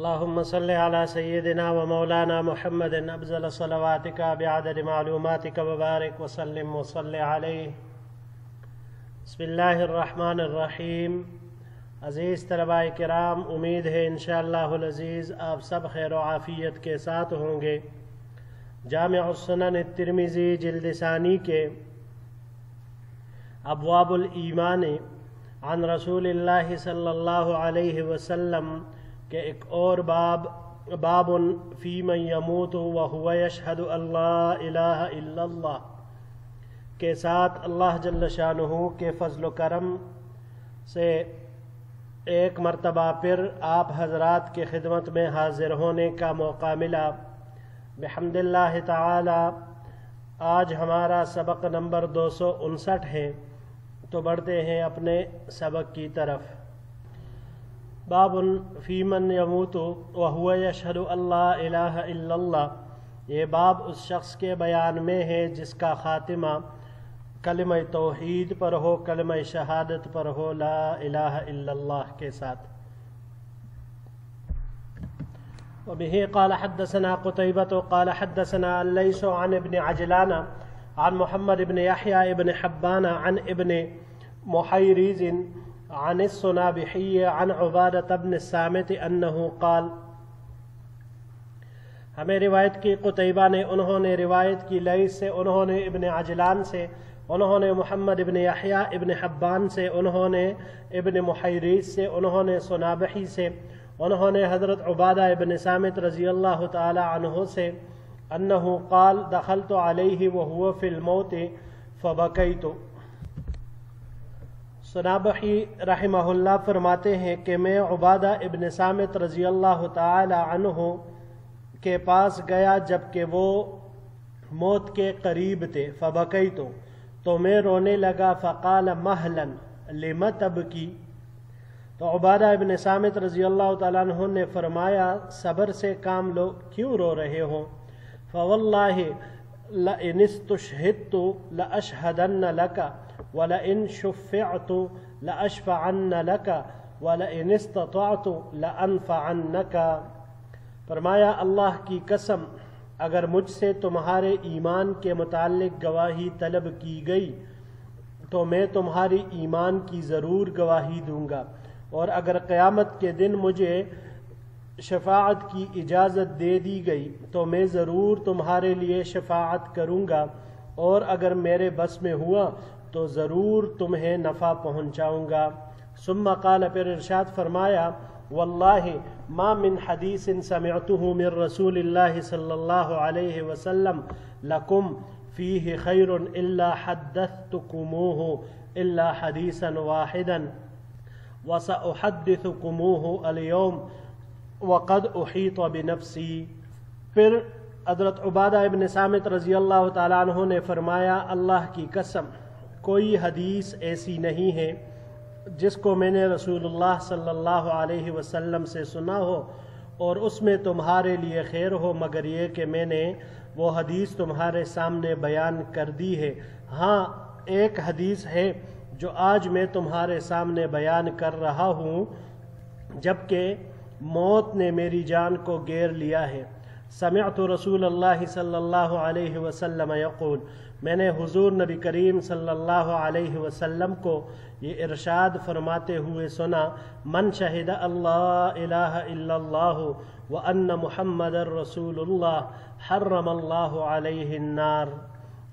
اللهم صل على سيدنا ومولانا محمد أفضل صلواتك بعدد معلوماتك وبارك وسلم وصل عليه. بسم اللہ الرحمن الرحیم. عزیز طلباء کرام، امید ہے انشاءاللہ العزیز آپ سب خیر و عافیت کے ساتھ ہوں گے. جامع السنن الترمذی جلد ثانی کے ابواب الایمان عن رسول اللہ صلی اللہ علیہ وسلم کہ ایک اور باب فی من یموت وہو یشہد ان لا الہ الا اللہ کے ساتھ اللہ جل شانہ کے فضل و کرم سے ایک مرتبہ پھر آپ حضرات کے خدمت میں حاضر ہونے کا موقع ملا. بحمد اللہ تعالی آج ہمارا سبق نمبر 259 ہے، تو بڑھتے ہیں اپنے سبق کی طرف. باب فی من یموت وہو یشہد ان لا الہ الا اللہ. یہ باب اس شخص کے بیان میں ہے جس کا خاتمہ کلمہ توحید پر ہو، کلمہ شہادت پر ہو، لا الہ الا اللہ کے ساتھ. وبه قال حدثنا قتيبة قال حدثنا الليث عن ابن عجلان عن محمد بن يحيى ابن حبان عن ابن محيريز عن الصنابحي عن عبادة بن الصامت انه قال. ہمیں روایت کی قتیبہ نے، انہوں نے روایت کی لیث سے، انہوں نے ابن عجلان سے، انہوں نے محمد ابن یحییٰ ابن حبان سے، انہوں نے ابن محیریز سے، انہوں نے صنابحی سے، انہوں نے حضرت عبادہ ابن صامت رضی اللہ تعالی عنہ سے انہ قال دخلت علیہ وہو فی الموت فبکیت. صنابحی رحمہ اللہ فرماتے ہیں کہ میں عبادہ ابن صامت رضی اللہ تعالی عنہ کے پاس گیا جبکہ وہ موت کے قریب تھے. فبکیت، تو میں رونے لگا. فقال مہلا لم تبکی. تو عبادہ ابن صامت رضی اللہ تعالیٰ عنہ نے فرمایا صبر سے کام لو، کیوں رو رہے ہو؟ فواللہ لئن استشہدت لأشہدن لک ولئن شفعت لأشفعن لک ولئن استطعت لأنفعنک. فرمایا اللہ کی قسم اگر مجھ سے تمہارے ایمان کے متعلق گواہی طلب کی گئی تو میں تمہاری ایمان کی ضرور گواہی دوں گا، اور اگر قیامت کے دن مجھے شفاعت کی اجازت دے دی گئی تو میں ضرور تمہارے لیے شفاعت کروں گا، اور اگر میرے بس میں ہوا تو ضرور تمہیں نفع پہنچاؤں گا. ثم قال، پھر ارشاد فرمایا واللہ ما من حدیث سمعته من رسول اللہ صلی اللہ علیہ وسلم لکم فیہ خیر الا حدثتکموہ الا حدیثا واحدا وسأحدثکموہ اليوم وقد احیط بنفسی. پھر حضرت عبادہ ابن صامت رضی اللہ تعالیٰ عنہ نے فرمایا اللہ کی قسم کوئی حدیث ایسی نہیں ہے جس کو میں نے رسول اللہ صلی اللہ علیہ وسلم سے سنا ہو اور اس میں تمہارے لیے خیر ہو مگر یہ کہ میں نے وہ حدیث تمہارے سامنے بیان کر دی ہے. ہاں ایک حدیث ہے جو آج میں تمہارے سامنے بیان کر رہا ہوں جبکہ موت نے میری جان کو گیر لیا ہے. سمعت رسول اللہ صلی اللہ علیہ وسلم یقول، میں نے حضور نبی کریم صلی اللہ علیہ وسلم کو یہ ارشاد فرماتے ہوئے سنا من شہد اللہ الہ الا اللہ وان محمد رسول اللہ حرم اللہ علیہ النار.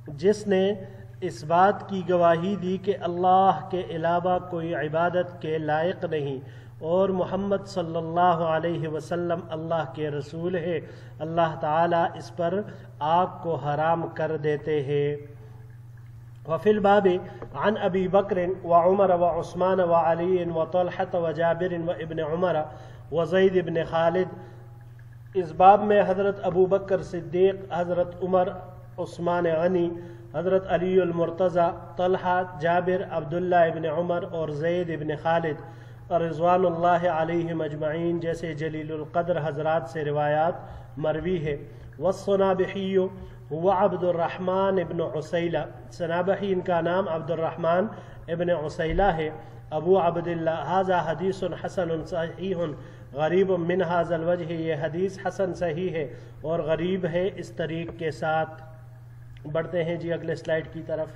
جس نے اس بات کی گواہی دی کہ اللہ کے علاوہ کوئی عبادت کے لائق نہیں اور محمد صلی اللہ علیہ وسلم اللہ کے رسول ہے، اللہ تعالیٰ اس پر آگ کو حرام کر دیتے ہیں. وفی الباب عن ابی بکر وعمر وعثمان وعلی وطلحة وجابر وابن عمر وزید بن خالد. اس باب میں حضرت ابو بکر صدیق، حضرت عمر، عثمان غنی، حضرت علی المرتضی، طلحہ، جابر، عبداللہ ابن عمر اور زید ابن خالد رضوان اللہ علیہم اجمعین جیسے جلیل القدر حضرات سے روایات مروی ہے. والصنابحی هو عبد الرحمن ابن عسیلہ. صنابحی ان کا نام عبد الرحمن ابن عسیلہ ہے. ابو عبداللہ. ھذا حدیث حسن صحیح غریب من ھذا الوجہ، یہ حدیث حسن صحیح ہے اور غریب ہے اس طریق کے ساتھ۔ بڑھتے ہیں جی اگلے سلائیڈ کی طرف۔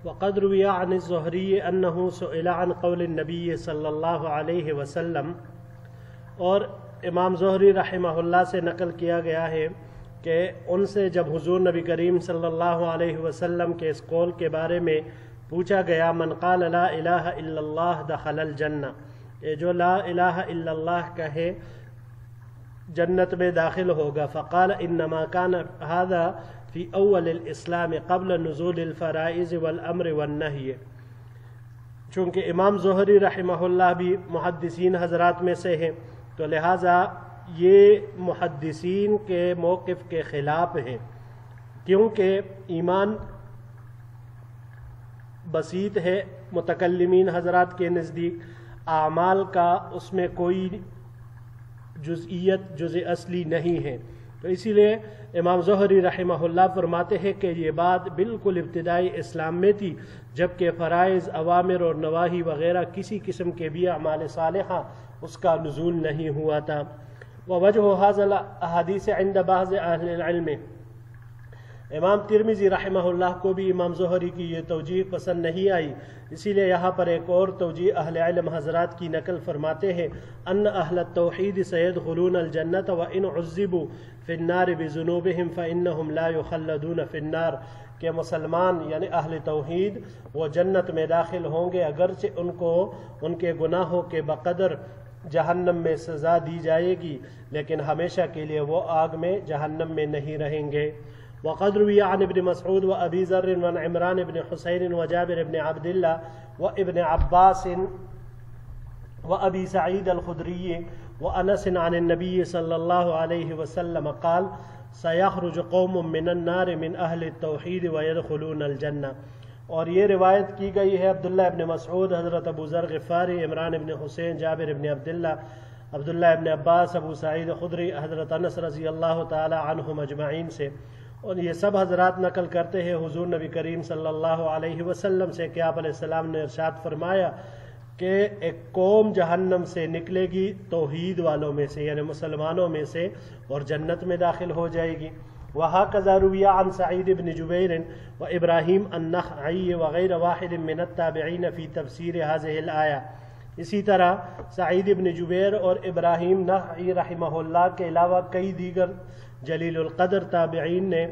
وقد روی عن الزہری انہ سئل عن قول النبی صلی اللہ علیہ وسلم، اور امام زہری رحمہ اللہ سے نقل کیا گیا ہے کہ ان سے جب حضور نبی کریم صلی اللہ علیہ وسلم کے اس قول کے بارے میں پوچھا گیا، من قال لا الہ الا اللہ دخل الجنہ، یہ جو لا الہ الا اللہ کہے جنت میں داخل ہوگا۔ فقال انما كان هذا فی اول الاسلام قبل نزول الفرائض والامر والنہی، چونکہ امام زہری رحمہ اللہ بھی محدثین حضرات میں سے ہیں تو لہٰذا یہ محدثین کے موقف کے خلاف ہے، کیونکہ ایمان بسیط ہے متکلمین حضرات کے نزدیک، اعمال کا اس میں کوئی جزئیت جزء اصلی نہیں ہے، تو اسی لیے امام زہری رحمہ اللہ فرماتے ہیں کہ یہ بات بالکل ابتدائی اسلام میں تھی، جبکہ فرائض، اوامر اور نواہی وغیرہ کسی قسم کے بھی اعمال صالحہ اس کا نزول نہیں ہوا تھا۔ ووجہ ھذا الاحادیث عند بعض اہل العلم، امام ترمذی رحمہ اللہ کو بھی امام زہری کی یہ توجیہ پسند نہیں آئی، اسی لیے یہاں پر ایک اور توجیہ اہل علم حضرات کی نقل فرماتے ہیں، ان اہل التوحید سیدخلون الجنۃ وان عذبوا فی النار بذنوبہم فانہم لا یخلدون فی النار، کہ مسلمان یعنی اہل توحید وہ جنت میں داخل ہوں گے اگرچہ ان کو ان کے گناہوں کے بقدر جہنم میں سزا دی جائے گی، لیکن ہمیشہ کے لیے وہ آگ میں جہنم میں نہیں رہیں گے۔ وقد روی عن ابن مسعود و ابی ذر و عمران بن حسین و جابر بن عبد اللہ و ابن عباس و ابی سعید الخدری و انس عن النبی صلی اللہ علیہ وسلم قال سیخرج قوم من النار من اہل التوحید ویدخلون الجنہ، اور یہ روایت کی گئی ہے عبداللہ ابن مسعود، حضرت ابو ذر غفاری، عمران ابن حسین، جابر ابن عبداللہ، عبداللہ ابن عباس، ابو سعید خدری، حضرت انس رضی اللہ تعالی عنہم اجمعین سے، اور یہ سب حضرات نقل کرتے ہیں حضور نبی کریم صلی اللہ علیہ وسلم سے کہ آپ علیہ السلام نے ارشاد فرمایا کہ ایک قوم جہنم سے نکلے گی توحید والوں میں سے یعنی مسلمانوں میں سے اور جنت میں داخل ہو جائے گی۔ وهكذا روي عن سعيد بن جبير وإبراهيم النخعي وغير واحد من التابعين في تفسير هذه الآية، اسی طرح سعید بن جبیر اور ابراہیم نخعی رحمہ اللہ کے علاوہ کئی دیگر جلیل القدر تابعین نے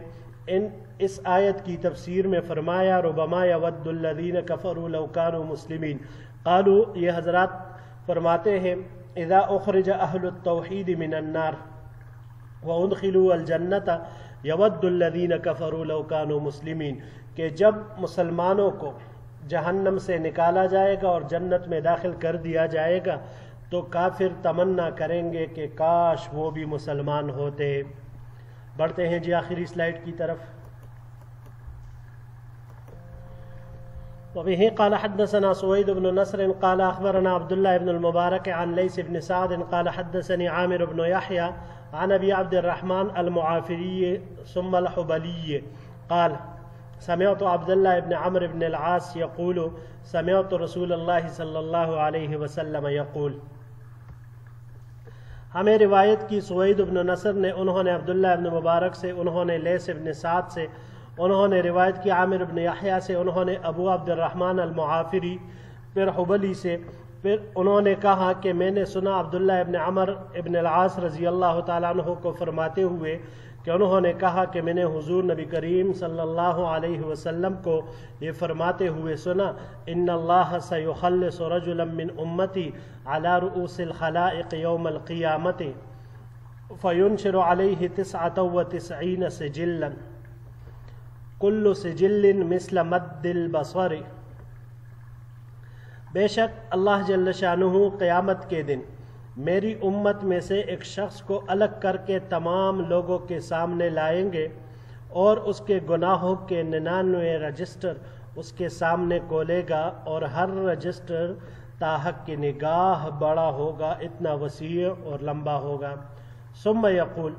اس آیت کی تفسیر میں فرمایا ربما یود الذین کفروا لو کانوا مسلمین، قالوا یہ حضرات فرماتے ہیں اذا اخرج اہل التوحید من النار وادخلوا الجنة یود الذین کفروا لو کانوا مسلمین، کہ جب مسلمانوں کو جہنم سے نکالا جائے گا اور جنت میں داخل کر دیا جائے گا تو کافر تمنا کریں گے کہ کاش وہ بھی مسلمان ہوتے۔ بڑھتے ہیں جی آخری سلائیڈ کی طرف۔ وبه قال حدثنا سويد بن نصر قال اخبرنا عبد الله بن المبارك عن ليث بن سعد قال حدثني عامر بن يحيى عن ابي عبد الرحمن المعافري ثم الحبلي قال سمعت عبد الله بن عمرو بن العاص يقول سمعت رسول الله صلی اللہ علیہ وسلم يقول، ہمیں روایت کی سوید بن نصر نے، انہوں نے عبداللہ ابن مبارک سے، انہوں نے لیث ابن سعد سے، انہوں نے روایت کی عامر ابن یحییٰ سے، انہوں نے ابو عبد الرحمن المعافری، پھر حبلی سے، پھر انہوں نے کہا کہ میں نے سنا عبداللہ ابن عمر ابن العاص رضی اللہ تعالیٰ عنہ کو فرماتے ہوئے کہ انہوں نے کہا کہ میں نے حضور نبی کریم صلی اللہ علیہ وسلم کو یہ فرماتے ہوئے سنا ان اللہ سیخلص رجلا من امتی علی رؤوس الخلائق یوم القیامت فینشر علیہ 99 سجلا کل سجل مثل مد البصر، بے شک اللہ جل شانہ قیامت کے دن میری امت میں سے ایک شخص کو الگ کر کے تمام لوگوں کے سامنے لائیں گے اور اس کے گناہوں کے 99 رجسٹر اس کے سامنے کھولے گا اور ہر رجسٹر تاحق کی نگاہ بڑا ہوگا، اتنا وسیع اور لمبا ہوگا۔ ثم یقول،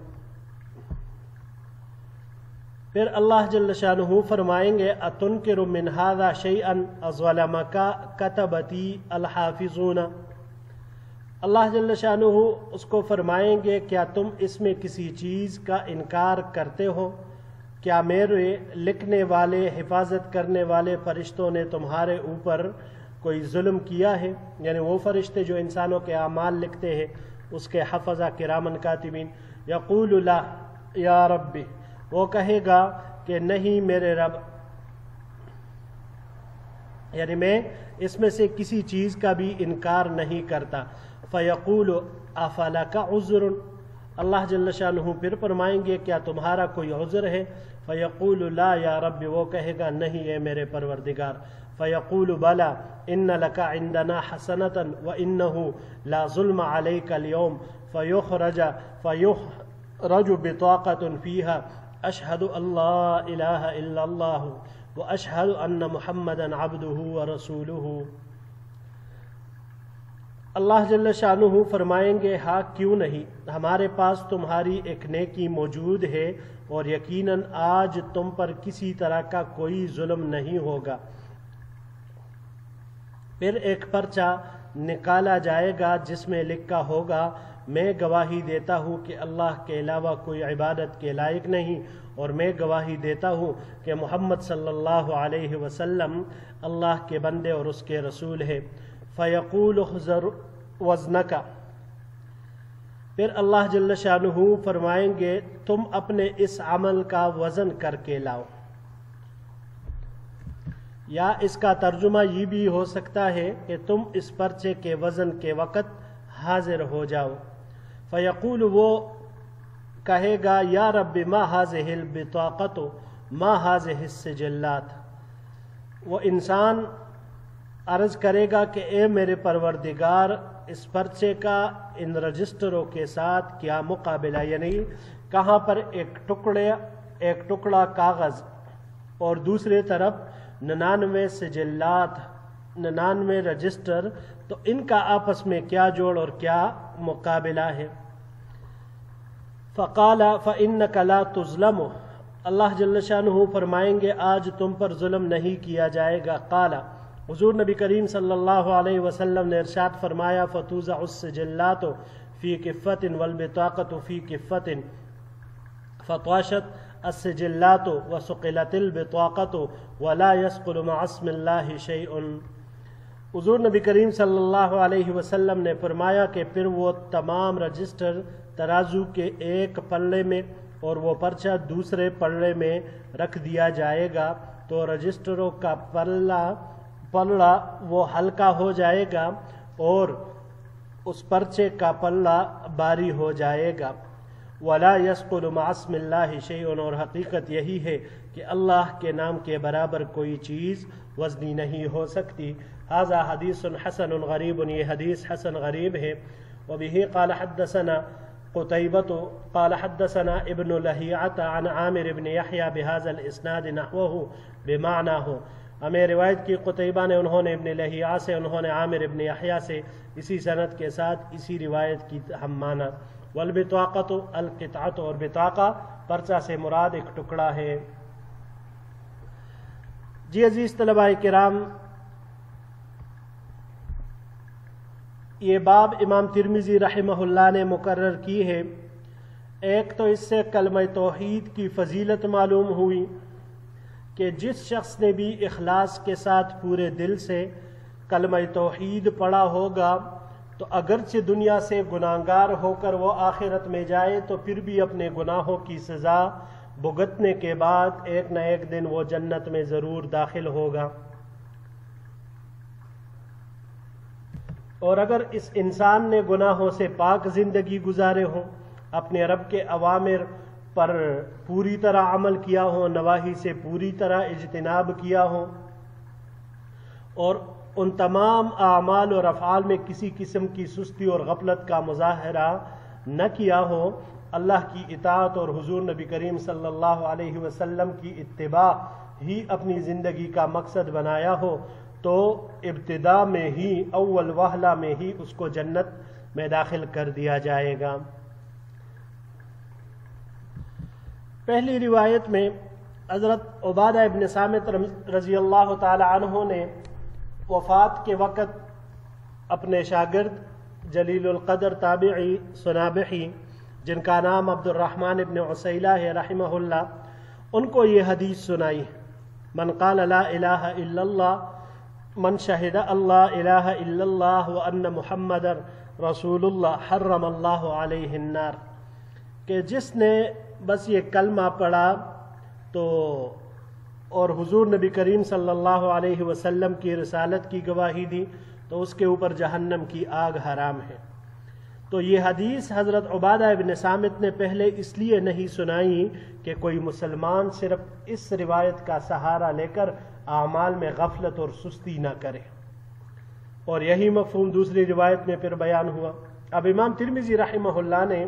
پھر اللہ جل شانہ فرمائیں گے اتنکر من ھذا شیئا ظلمک کتبتی الحافظون، اللہ جل شانہ اس کو فرمائیں گے کیا تم اس میں کسی چیز کا انکار کرتے ہو؟ کیا میرے لکھنے والے حفاظت کرنے والے فرشتوں نے تمہارے اوپر کوئی ظلم کیا ہے؟ یعنی وہ فرشتے جو انسانوں کے اعمال لکھتے ہیں، اس کے حفظہ کرامن کاتبین۔ یقول لا یا ربی، وہ کہے گا کہ نہیں میرے رب، یعنی میں اس میں سے کسی چیز کا بھی انکار نہیں کرتا۔ فیقول افلک عذر، اللہ جل شانہ پھر فرمائیں گے کیا تمہارا کوئی عذر ہے؟ فیقول لا یا رب، وہ کہے گا نہیں اے میرے پروردگار۔ فیقول بلا ان لک عندنا حسنۃ وانہ لا ظلم علیک اليوم، فیخرج بطاقۃ فیہا اشہد ان لا الہ الا اللہ واشہد ان محمدا عبدہ ورسولہ۔ اللہ جل شانہ فرمائیں گے ہاں کیوں نہیں، ہمارے پاس تمہاری ایک نیکی موجود ہے اور یقیناً آج تم پر کسی طرح کا کوئی ظلم نہیں ہوگا۔ پھر ایک پرچہ نکالا جائے گا جس میں لکھا ہوگا میں گواہی دیتا ہوں کہ اللہ کے علاوہ کوئی عبادت کے لائق نہیں، اور میں گواہی دیتا ہوں کہ محمد صلی اللہ علیہ وسلم اللہ کے بندے اور اس کے رسول ہے۔ فیقول اخذر وزنک، پھر اللہ جل شانہ فرمائیں گے تم اپنے اس عمل کا وزن کر کے لاؤ، یا اس کا ترجمہ یہ بھی ہو سکتا ہے کہ تم اس پرچے کے وزن کے وقت حاضر ہو جاؤ۔ فیقول، وہ کہے گا یا رب ما ھذہ البطاقۃ ما ھذہ السجلات، وہ انسان عرض کرے گا کہ اے میرے پروردگار اس پرچے کا ان رجسٹروں کے ساتھ کیا مقابلہ، یعنی کہاں پر ایک ٹکڑا کاغذ اور دوسرے طرف 99 سجلات، 99 رجسٹر، تو ان کا آپس میں کیا جوڑ اور کیا مقابلہ ہے۔ فقال فإنك لا تظلم، اللہ جل شانہ فرمائیں گے آج تم پر ظلم نہیں کیا جائے گا۔ قال، حضور نبی کریم صلی اللہ علیہ وسلم نے ارشاد فرمایا فتوضع السجلات فی کفۃ والبطاقۃ فی کفۃ فطاشت السجلات وسقلت البطاقۃ ولا يسقل مع اسم اللہ شیء۔ حضور نبی کریم صلی اللہ علیہ وسلم نے فرمایا کہ پھر وہ تمام رجسٹر ترازو کے ایک پلڑے میں اور وہ پرچہ دوسرے پلڑے میں رکھ دیا جائے گا، تو رجسٹروں کا پلڑا وہ ہلکا ہو جائے گا اور اس پرچے کا پلڑا بھاری ہو جائے گا۔ ولا يسقل مع اسم اللہ شیء، اور حقیقت یہی ہے کہ اللہ کے نام کے برابر کوئی چیز وزنی نہیں ہو سکتی۔ ھذا حدیث حسن غریب، یہ حدیث حسن غریب ہے۔ وبه قال حدثنا قتيبة قال حدثنا ابن لهيعة عن عامر بن يحيى بهذا الاسناد نحوه بمعناه، ہمیں روایت کی قتیبہ نے، انہوں نے ابن لہیعہ سے، انہوں نے عامر ابن یحییٰ سے اسی سند کے ساتھ اسی روایت کی ہم مانا۔ والبطاقۃ القطعۃ، اور بطاقہ پرچہ سے مراد ایک ٹکڑا ہے۔ جی عزیز طلباء کرام، یہ باب امام ترمذی رحمہ اللہ نے مقرر کی ہے۔ ایک تو اس سے کلمہ توحید کی فضیلت معلوم ہوئی کہ جس شخص نے بھی اخلاص کے ساتھ پورے دل سے کلمہ توحید پڑھا ہوگا تو اگرچہ دنیا سے گناہگار ہو کر وہ آخرت میں جائے تو پھر بھی اپنے گناہوں کی سزا بھگتنے کے بعد ایک نہ ایک دن وہ جنت میں ضرور داخل ہوگا۔ اور اگر اس انسان نے گناہوں سے پاک زندگی گزارے ہوں، اپنے رب کے اوامر پر پوری طرح عمل کیا ہو، نواہی سے پوری طرح اجتناب کیا ہو، اور ان تمام اعمال اور افعال میں کسی قسم کی سستی اور غفلت کا مظاہرہ نہ کیا ہو، اللہ کی اطاعت اور حضور نبی کریم صلی اللہ علیہ وسلم کی اتباع ہی اپنی زندگی کا مقصد بنایا ہو، تو ابتدا میں ہی، اول وہلہ میں ہی اس کو جنت میں داخل کر دیا جائے گا۔ پہلی روایت میں حضرت عبادہ ابن صامت رضی اللہ تعالی عنہ نے وفات کے وقت اپنے شاگرد جلیل القدر تابعی سنابحی جن کا نام عبد الرحمن ابن عسیلہ ہے رحمہ اللہ، ان کو یہ حدیث سنائی: من قال لا الہ الا اللہ من شہد اللہ الہ الا اللہ وان محمد رسول اللہ حرم اللہ علیہ النار، کہ جس نے بس یہ کلمہ پڑھا تو اور حضور نبی کریم صلی اللہ علیہ وسلم کی رسالت کی گواہی دی تو اس کے اوپر جہنم کی آگ حرام ہے۔ تو یہ حدیث حضرت عبادہ ابن صامت نے پہلے اس لیے نہیں سنائی کہ کوئی مسلمان صرف اس روایت کا سہارا لے کر اعمال میں غفلت اور سستی نہ کرے، اور یہی مفہوم دوسری روایت میں پھر بیان ہوا۔ اب امام ترمذی رحمہ اللہ نے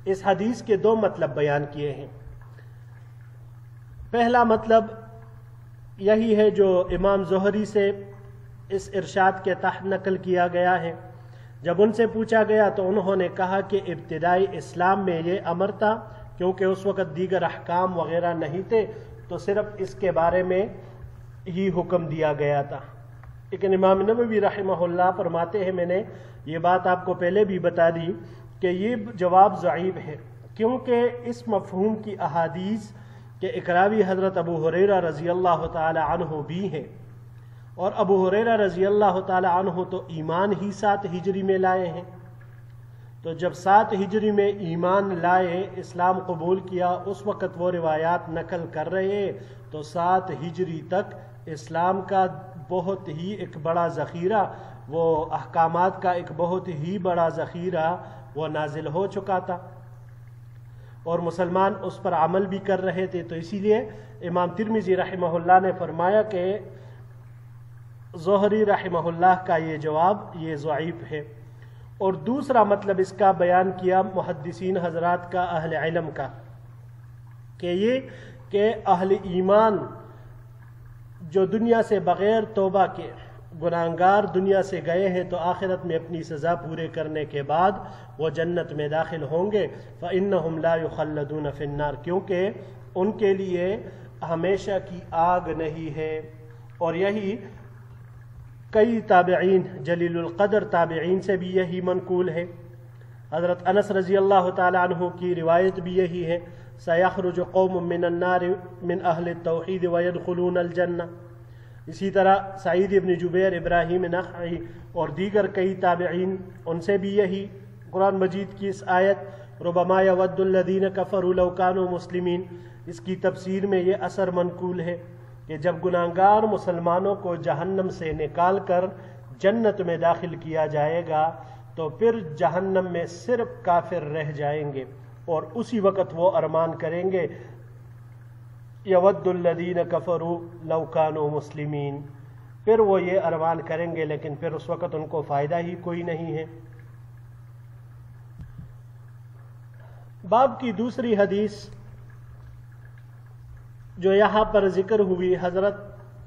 اس حدیث کے دو مطلب بیان کیے ہیں۔ پہلا مطلب یہی ہے جو امام زہری سے اس ارشاد کے تحت نقل کیا گیا ہے، جب ان سے پوچھا گیا تو انہوں نے کہا کہ ابتدائی اسلام میں یہ امر تھا، کیونکہ اس وقت دیگر احکام وغیرہ نہیں تھے تو صرف اس کے بارے میں ہی حکم دیا گیا تھا۔ لیکن امام نووی رحمہ اللہ فرماتے ہیں، میں نے یہ بات آپ کو پہلے بھی بتا دی کہ یہ جواب ضعیف ہے، کیونکہ اس مفہوم کی احادیث کے اقراوی حضرت ابو ہریرہ رضی اللہ تعالی عنہ بھی ہیں، اور ابو ہریرہ رضی اللہ تعالی عنہ تو ایمان ہی 7 ہجری میں لائے ہیں۔ تو جب 7 ہجری میں ایمان لائے، اسلام قبول کیا، اس وقت وہ روایات نقل کر رہے تو 7 ہجری تک اسلام کا بہت ہی ایک بڑا ذخیرہ، وہ احکامات کا ایک بہت ہی بڑا ذخیرہ وہ نازل ہو چکا تھا، اور مسلمان اس پر عمل بھی کر رہے تھے۔ تو اسی لیے امام ترمذی رحمہ اللہ نے فرمایا کہ زہری رحمہ اللہ کا یہ جواب یہ ضعیف ہے۔ اور دوسرا مطلب اس کا بیان کیا محدثین حضرات کا، اہل علم کا، کہ یہ کہ اہل ایمان جو دنیا سے بغیر توبہ کے گناہگار دنیا سے گئے ہیں تو آخرت میں اپنی سزا پورے کرنے کے بعد وہ جنت میں داخل ہوں گے، فإنہم لا یخلدون فی النار، کیونکہ ان کے لیے ہمیشہ کی آگ نہیں ہے۔ اور یہی کئی تابعین، جلیل القدر تابعین سے بھی یہی منقول ہے۔ حضرت انس رضی اللہ تعالی عنہ کی روایت بھی یہی ہے، سیخرج قوم من النار من اہل التوحید ویدخلون الجنہ۔ اسی طرح سعید ابن جبیر، ابراہیم نخعی اور دیگر کئی تابعین، ان سے بھی یہی قرآن مجید کی اس آیت ربما یود الذین کفروا لو کانوا مسلمین، اس کی تفسیر میں یہ اثر منقول ہے کہ جب گناہگار مسلمانوں کو جہنم سے نکال کر جنت میں داخل کیا جائے گا تو پھر جہنم میں صرف کافر رہ جائیں گے، اور اسی وقت وہ ارمان کریں گے یود الذین کفروا لو کانوا مسلمین، پھر وہ یہ ارمان کریں گے لیکن پھر اس وقت ان کو فائدہ ہی کوئی نہیں ہے۔ باب کی دوسری حدیث جو یہاں پر ذکر ہوئی حضرت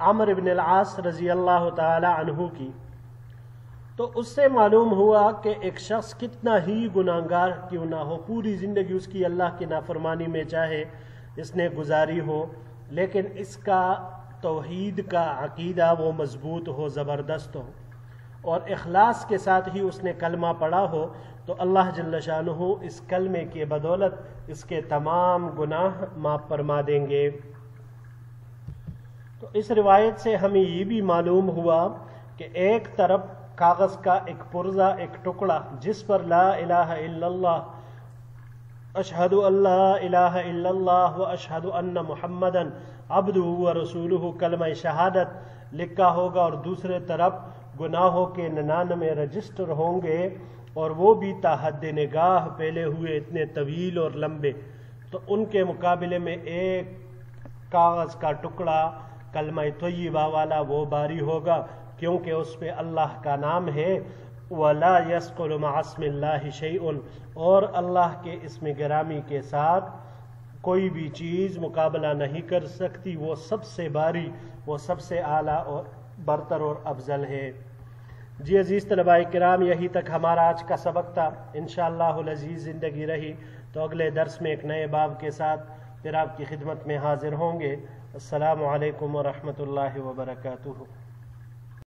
عمرو بن العاص رضی اللہ تعالی عنہ کی، تو اس سے معلوم ہوا کہ ایک شخص کتنا ہی گناہگار کیوں نہ ہو، پوری زندگی اس کی اللہ کی نافرمانی میں چاہے اس نے گزاری ہو، لیکن اس کا توحید کا عقیدہ وہ مضبوط ہو، زبردست ہو، اور اخلاص کے ساتھ ہی اس نے کلمہ پڑھا ہو، تو اللہ جل شانہ اس کلمے کی بدولت اس کے تمام گناہ معاف فرما دیں گے۔ تو اس روایت سے ہمیں یہ بھی معلوم ہوا کہ ایک طرف کاغذ کا ایک پرزہ، ایک ٹکڑا جس پر لا الہ الا اللہ، اشہد ان لا الہ الا اللہ و اشہد ان محمدا عبدہ و رسولہ کلمہ شہادت لکھا ہوگا، اور دوسرے طرف گناہوں کے 99 رجسٹر ہوں گے، اور وہ بھی تا حد نگاہ پھیلے ہوئے اتنے طویل اور لمبے، تو ان کے مقابلے میں ایک کاغذ کا ٹکڑا کلمہ طیبہ والا وہ باری ہوگا، کیونکہ اس پہ اللہ کا نام ہے، وَلَا يَسْقُلُ مَعَ اسْمِ اللَّهِ شَيْءٌ، اور اللہ کے اسم گرامی کے ساتھ کوئی بھی چیز مقابلہ نہیں کر سکتی، وہ سب سے باری، وہ سب سے اعلیٰ اور برتر اور افضل ہے۔ جی عزیز طلباء کرام، یہی تک ہمارا آج کا سبق تھا۔ انشاءاللہ العزیز زندگی رہی تو اگلے درس میں ایک نئے باب کے ساتھ پھر آپ کی خدمت میں حاضر ہوں گے۔ السلام علیکم ورحمۃ اللہ وبرکاتہ۔